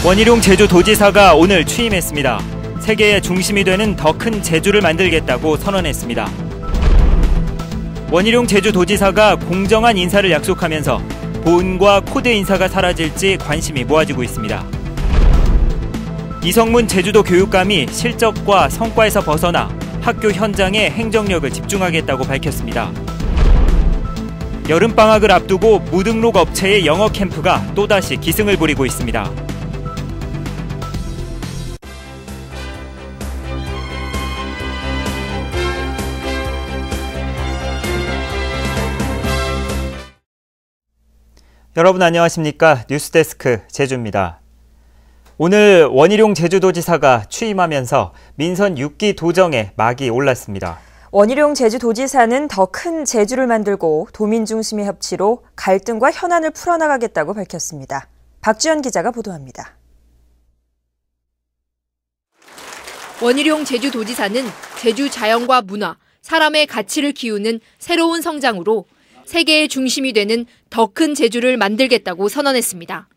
원희룡 제주도지사가 오늘 취임했습니다. 세계의 중심이 되는 더 큰 제주를 만들겠다고 선언했습니다. 원희룡 제주도지사가 공정한 인사를 약속하면서 보은과 코드 인사가 사라질지 관심이 모아지고 있습니다. 이성문 제주도 교육감이 실적과 성과에서 벗어나 학교 현장에 행정력을 집중하겠다고 밝혔습니다. 여름방학을 앞두고 무등록 업체의 영어 캠프가 또다시 기승을 부리고 있습니다. 여러분 안녕하십니까? 뉴스데스크 제주입니다. 오늘 원희룡 제주도지사가 취임하면서 민선 6기 도정에 막이 올랐습니다. 원희룡 제주도지사는 더 큰 제주를 만들고 도민 중심의 협치로 갈등과 현안을 풀어나가겠다고 밝혔습니다. 박주연 기자가 보도합니다. 원희룡 제주도지사는 제주 자연과 문화, 사람의 가치를 키우는 새로운 성장으로 세계의 중심이 되는 더 큰 제주를 만들겠다고 선언했습니다.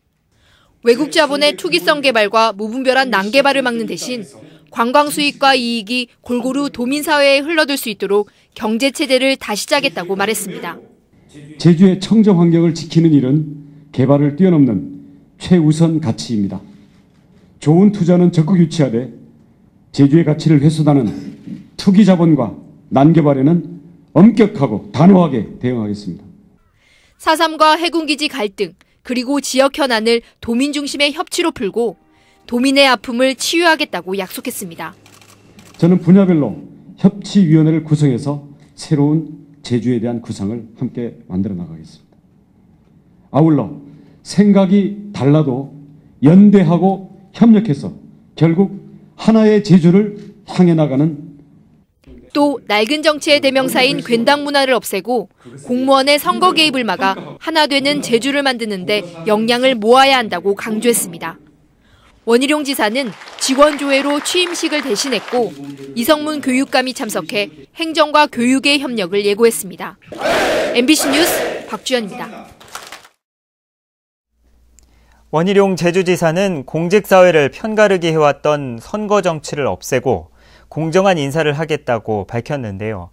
외국 자본의 투기성 개발과 무분별한 난개발을 막는 대신 관광 수익과 이익이 골고루 도민사회에 흘러들 수 있도록 경제체제를 다시 짜겠다고 말했습니다. 제주의 청정 환경을 지키는 일은 개발을 뛰어넘는 최우선 가치입니다. 좋은 투자는 적극 유치하되 제주의 가치를 훼손하는 투기 자본과 난개발에는 엄격하고 단호하게 대응하겠습니다. 4.3과 해군기지 갈등, 그리고 지역 현안을 도민 중심의 협치로 풀고 도민의 아픔을 치유하겠다고 약속했습니다. 저는 분야별로 협치위원회를 구성해서 새로운 제주에 대한 구상을 함께 만들어 나가겠습니다. 아울러 생각이 달라도 연대하고 협력해서 결국 하나의 제주를 향해 나가는 또 낡은 정치의 대명사인 괜당 문화를 없애고 공무원의 선거 개입을 막아 하나 되는 제주를 만드는 데 역량을 모아야 한다고 강조했습니다. 원희룡 지사는 직원조회로 취임식을 대신했고 이성문 교육감이 참석해 행정과 교육의 협력을 예고했습니다. MBC 뉴스 박주연입니다. 원희룡 제주지사는 공직사회를 편가르게 해왔던 선거 정치를 없애고 공정한 인사를 하겠다고 밝혔는데요.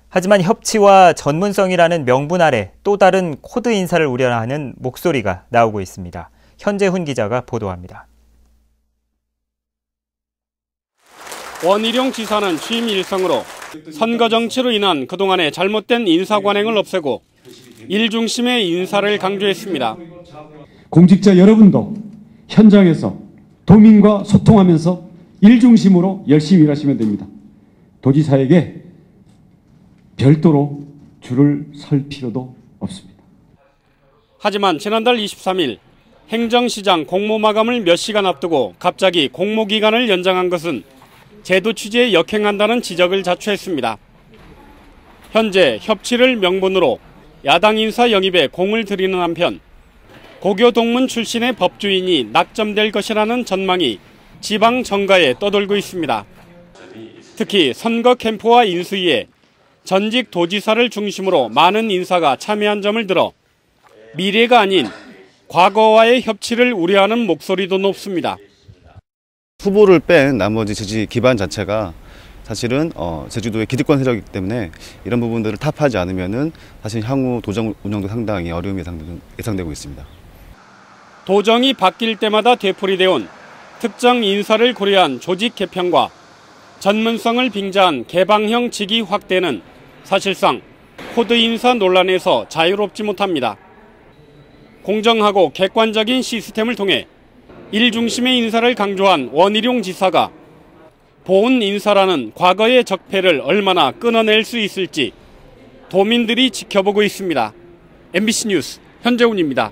하지만 협치와 전문성이라는 명분 아래 또 다른 코드 인사를 우려하는 목소리가 나오고 있습니다. 현재훈 기자가 보도합니다. 원희룡 지사는 취임 일성으로 선거 정치로 인한 그동안의 잘못된 인사 관행을 없애고 일 중심의 인사를 강조했습니다. 공직자 여러분도 현장에서 도민과 소통하면서 일 중심으로 열심히 일하시면 됩니다. 도지사에게 별도로 줄을 설 필요도 없습니다. 하지만 지난달 23일 행정시장 공모 마감을 몇 시간 앞두고 갑자기 공모 기간을 연장한 것은 제도 취지에 역행한다는 지적을 자초했습니다. 현재 협치를 명분으로 야당 인사 영입에 공을 들이는 한편 고교 동문 출신의 법조인이 낙점될 것이라는 전망이 지방 정가에 떠돌고 있습니다. 특히 선거 캠프와 인수위에 전직 도지사를 중심으로 많은 인사가 참여한 점을 들어 미래가 아닌 과거와의 협치를 우려하는 목소리도 높습니다. 후보를 뺀 나머지 지지 기반 자체가 사실은 제주도의 기득권 세력이기 때문에 이런 부분들을 타파하지 않으면은 사실 향후 도정 운영도 상당히 어려움이 예상되고 있습니다. 도정이 바뀔 때마다 되풀이되어 온 특정 인사를 고려한 조직 개편과 전문성을 빙자한 개방형 직위 확대는 사실상 코드 인사 논란에서 자유롭지 못합니다. 공정하고 객관적인 시스템을 통해 일 중심의 인사를 강조한 원희룡 지사가 보은 인사라는 과거의 적폐를 얼마나 끊어낼 수 있을지 도민들이 지켜보고 있습니다. MBC 뉴스 현재훈입니다.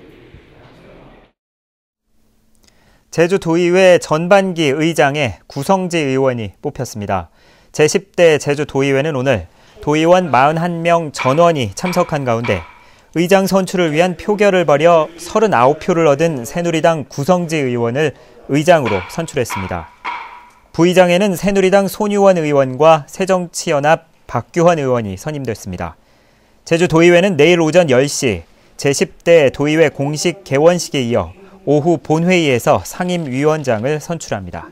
제주도의회 전반기 의장에 구성지 의원이 뽑혔습니다. 제10대 제주도의회는 오늘 도의원 41명 전원이 참석한 가운데 의장 선출을 위한 표결을 벌여 39표를 얻은 새누리당 구성지 의원을 의장으로 선출했습니다. 부의장에는 새누리당 손유원 의원과 새정치연합 박규환 의원이 선임됐습니다. 제주도의회는 내일 오전 10시 제10대 도의회 공식 개원식에 이어 오후 본회의에서 상임위원장을 선출합니다.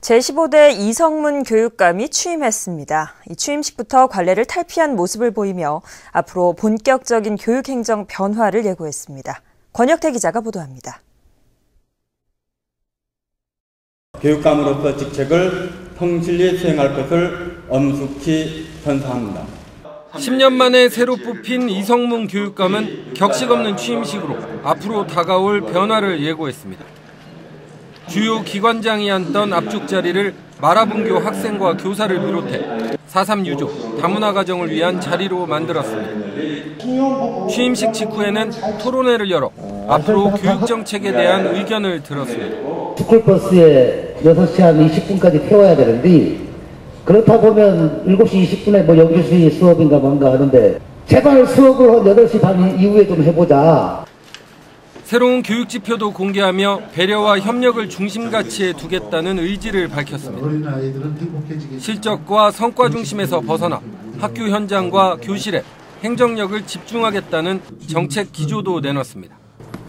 제15대 이성문 교육감이 취임했습니다. 이 취임식부터 관례를 탈피한 모습을 보이며 앞으로 본격적인 교육행정 변화를 예고했습니다. 권혁태 기자가 보도합니다. 교육감으로서 직책을 성실히 수행할 것을 엄숙히 선서합니다. 10년 만에 새로 뽑힌 이성문 교육감은 격식 없는 취임식으로 앞으로 다가올 변화를 예고했습니다. 주요 기관장이 앉던 앞쪽 자리를 마라분교 학생과 교사를 비롯해 4.3 유족, 다문화 가정을 위한 자리로 만들었습니다. 취임식 직후에는 토론회를 열어 앞으로 교육 정책에 대한 의견을 들었습니다. 스쿨버스에 6시 한 20분까지 태워야 되는데 그렇다 보면 7시 20분에 뭐 영주수의 수업인가 뭔가 하는데 제발 수업을 한 8시 반 이후에 좀 해보자. 새로운 교육 지표도 공개하며 배려와 협력을 중심 가치에 두겠다는 의지를 밝혔습니다. 실적과 성과 중심에서 벗어나 학교 현장과 교실에 행정력을 집중하겠다는 정책 기조도 내놨습니다.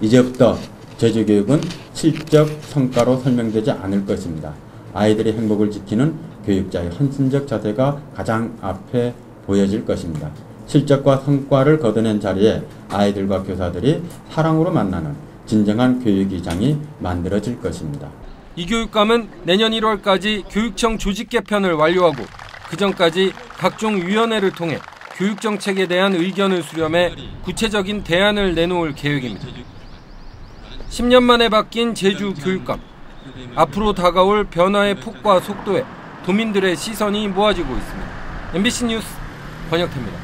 이제부터 제주교육은 실적 성과로 설명되지 않을 것입니다. 아이들의 행복을 지키는 교육자의 헌신적 자세가 가장 앞에 보여질 것입니다. 실적과 성과를 거둬낸 자리에 아이들과 교사들이 사랑으로 만나는 진정한 교육위장이 만들어질 것입니다. 이 교육감은 내년 1월까지 교육청 조직 개편을 완료하고 그전까지 각종 위원회를 통해 교육 정책에 대한 의견을 수렴해 구체적인 대안을 내놓을 계획입니다. 10년 만에 바뀐 제주 교육감. 앞으로 다가올 변화의 폭과 속도에 도민들의 시선이 모아지고 있습니다. MBC 뉴스 권혁태입니다.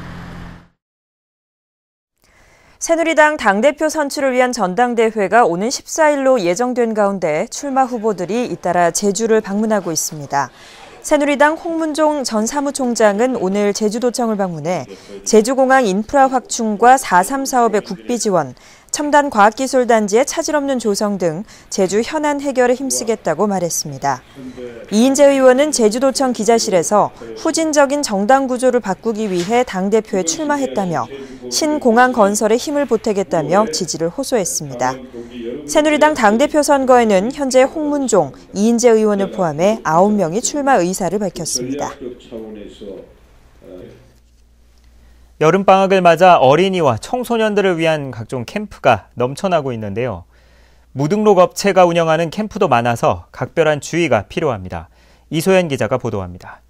새누리당 당대표 선출을 위한 전당대회가 오는 14일로 예정된 가운데 출마 후보들이 잇따라 제주를 방문하고 있습니다. 새누리당 홍문종 전 사무총장은 오늘 제주도청을 방문해 제주공항 인프라 확충과 4.3 사업의 국비 지원, 첨단 과학기술단지의 차질 없는 조성 등 제주 현안 해결에 힘쓰겠다고 말했습니다. 이인재 의원은 제주도청 기자실에서 후진적인 정당 구조를 바꾸기 위해 당대표에 출마했다며 신공항 건설에 힘을 보태겠다며 지지를 호소했습니다. 새누리당 당대표 선거에는 현재 홍문종, 이인재 의원을 포함해 9명이 출마 의사를 밝혔습니다. 여름방학을 맞아 어린이와 청소년들을 위한 각종 캠프가 넘쳐나고 있는데요. 무등록 업체가 운영하는 캠프도 많아서 각별한 주의가 필요합니다. 이소연 기자가 보도합니다.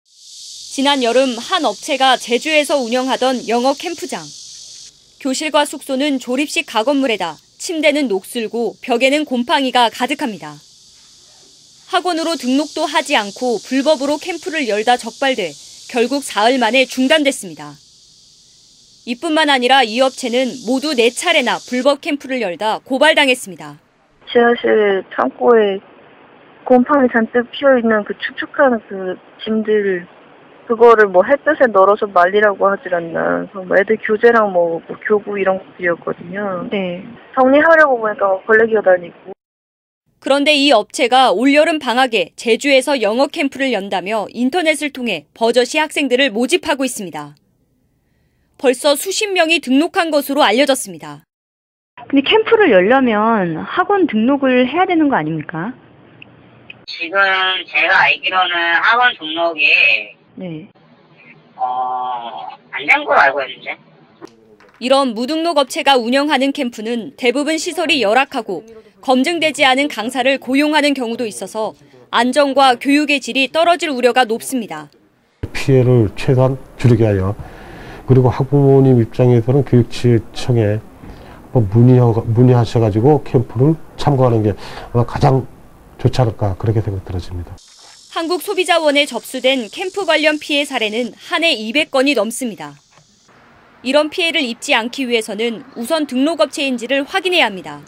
지난 여름 한 업체가 제주에서 운영하던 영어 캠프장. 교실과 숙소는 조립식 가건물에다 침대는 녹슬고 벽에는 곰팡이가 가득합니다. 학원으로 등록도 하지 않고 불법으로 캠프를 열다 적발돼 결국 사흘 만에 중단됐습니다. 이뿐만 아니라 이 업체는 모두 4차례나 불법 캠프를 열다 고발당했습니다. 지하실 창고에 곰팡이 잔뜩 피어있는 그 축축한 그 짐들 그거를 뭐 햇볕에 널어서 말리라고 하질 않나. 그래서 애들 교재랑 뭐 교구 이런 것들이었거든요. 네. 정리하려고 보니까 벌레 기어다니고. 그런데 이 업체가 올여름 방학에 제주에서 영어 캠프를 연다며 인터넷을 통해 버젓이 학생들을 모집하고 있습니다. 벌써 수십 명이 등록한 것으로 알려졌습니다. 근데 캠프를 열려면 학원 등록을 해야 되는 거 아닙니까? 지금 제가 알기로는 학원 등록이 네. 안 된 걸로 알고 있는데. 이런 무등록 업체가 운영하는 캠프는 대부분 시설이 열악하고 검증되지 않은 강사를 고용하는 경우도 있어서 안전과 교육의 질이 떨어질 우려가 높습니다. 피해를 최소한 줄이게 하여 그리고 학부모님 입장에서는 교육청에 문의하셔가지고 캠프를 참고하는 게 아마 가장 좋지 않을까 그렇게 생각 들어집니다. 한국소비자원에 접수된 캠프 관련 피해 사례는 한 해 200건이 넘습니다. 이런 피해를 입지 않기 위해서는 우선 등록업체인지를 확인해야 합니다.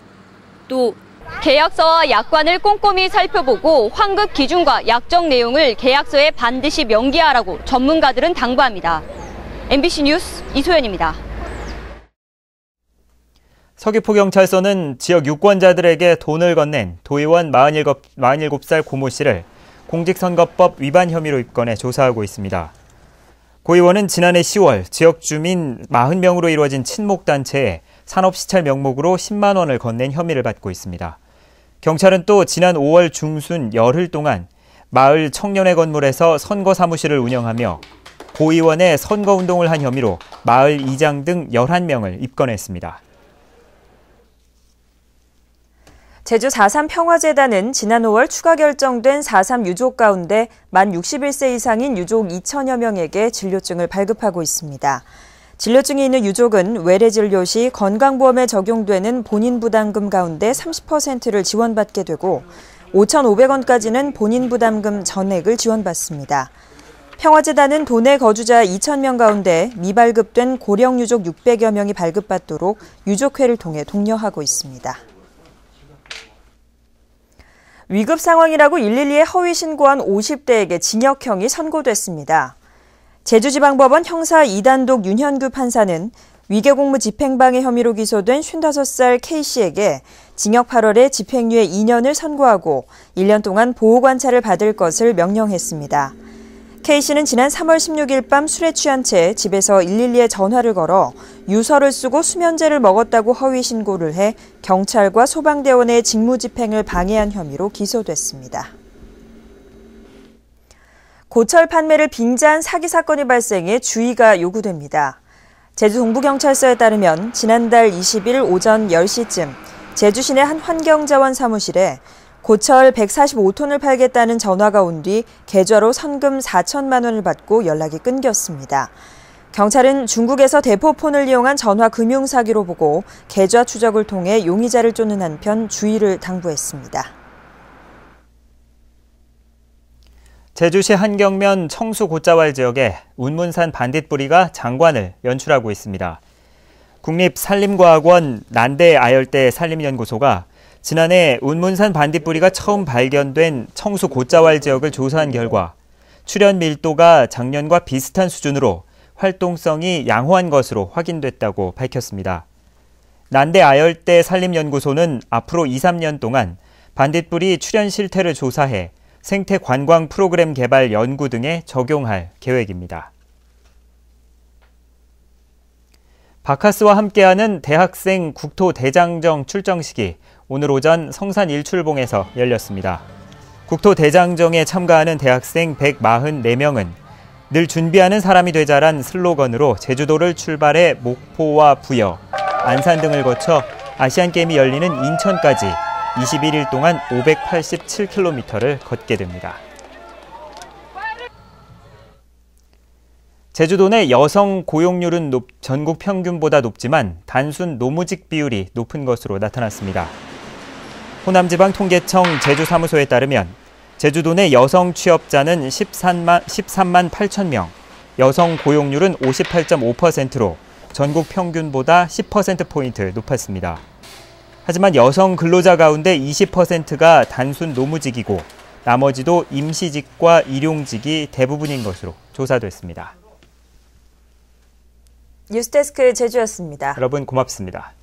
또 계약서와 약관을 꼼꼼히 살펴보고 환급 기준과 약정 내용을 계약서에 반드시 명기하라고 전문가들은 당부합니다. MBC 뉴스 이소연입니다. 서귀포경찰서는 지역 유권자들에게 돈을 건넨 도의원 47살 고모 씨를 공직선거법 위반 혐의로 입건해 조사하고 있습니다. 고 의원은 지난해 10월 지역 주민 40명으로 이루어진 친목단체에 산업시찰 명목으로 10만 원을 건넨 혐의를 받고 있습니다. 경찰은 또 지난 5월 중순 열흘 동안 마을 청년회 건물에서 선거 사무실을 운영하며 고 의원의 선거운동을 한 혐의로 마을 이장 등 11명을 입건했습니다. 제주 4.3 평화재단은 지난 5월 추가 결정된 4.3 유족 가운데 만 61세 이상인 유족 2천여 명에게 진료증을 발급하고 있습니다. 진료증이 있는 유족은 외래 진료 시 건강보험에 적용되는 본인 부담금 가운데 30%를 지원받게 되고 5,500원까지는 본인 부담금 전액을 지원받습니다. 평화재단은 도내 거주자 2,000명 가운데 미발급된 고령 유족 600여 명이 발급받도록 유족회를 통해 독려하고 있습니다. 위급 상황이라고 112에 허위 신고한 50대에게 징역형이 선고됐습니다. 제주지방법원 형사 2단독 윤현규 판사는 위계공무 집행방해 혐의로 기소된 55살 K씨에게 징역 8월에 집행유예 2년을 선고하고 1년 동안 보호관찰을 받을 것을 명령했습니다. K씨는 지난 3월 16일 밤 술에 취한 채 집에서 112에 전화를 걸어 유서를 쓰고 수면제를 먹었다고 허위 신고를 해 경찰과 소방대원의 직무집행을 방해한 혐의로 기소됐습니다. 고철 판매를 빙자한 사기 사건이 발생해 주의가 요구됩니다. 제주 동부경찰서에 따르면 지난달 20일 오전 10시쯤 제주 시내 한 환경자원 사무실에 고철 145톤을 팔겠다는 전화가 온 뒤 계좌로 선금 4천만 원을 받고 연락이 끊겼습니다. 경찰은 중국에서 대포폰을 이용한 전화 금융 사기로 보고 계좌 추적을 통해 용의자를 쫓는 한편 주의를 당부했습니다. 제주시 한경면 청수 곶자왈 지역에 운문산 반딧불이가 장관을 연출하고 있습니다. 국립산림과학원 난대 아열대 산림연구소가 지난해 운문산 반딧불이가 처음 발견된 청수 곶자왈 지역을 조사한 결과 출현 밀도가 작년과 비슷한 수준으로 활동성이 양호한 것으로 확인됐다고 밝혔습니다. 난대 아열대 산림연구소는 앞으로 2-3년 동안 반딧불이 출현 실태를 조사해 생태 관광 프로그램 개발 연구 등에 적용할 계획입니다. 바카스와 함께하는 대학생 국토대장정 출정식이 오늘 오전 성산 일출봉에서 열렸습니다. 국토대장정에 참가하는 대학생 144명은 늘 준비하는 사람이 되자란 슬로건으로 제주도를 출발해 목포와 부여, 안산 등을 거쳐 아시안게임이 열리는 인천까지 21일 동안 587km를 걷게 됩니다. 제주도 내 여성 고용률은 전국 평균보다 높지만 단순 노무직 비율이 높은 것으로 나타났습니다. 호남지방 통계청 제주사무소에 따르면 제주도 내 여성 취업자는 13만 8천 명, 여성 고용률은 58.5%로 전국 평균보다 10%포인트 높았습니다. 하지만 여성 근로자 가운데 20%가 단순 노무직이고 나머지도 임시직과 일용직이 대부분인 것으로 조사됐습니다. 뉴스데스크 제주였습니다. 여러분 고맙습니다.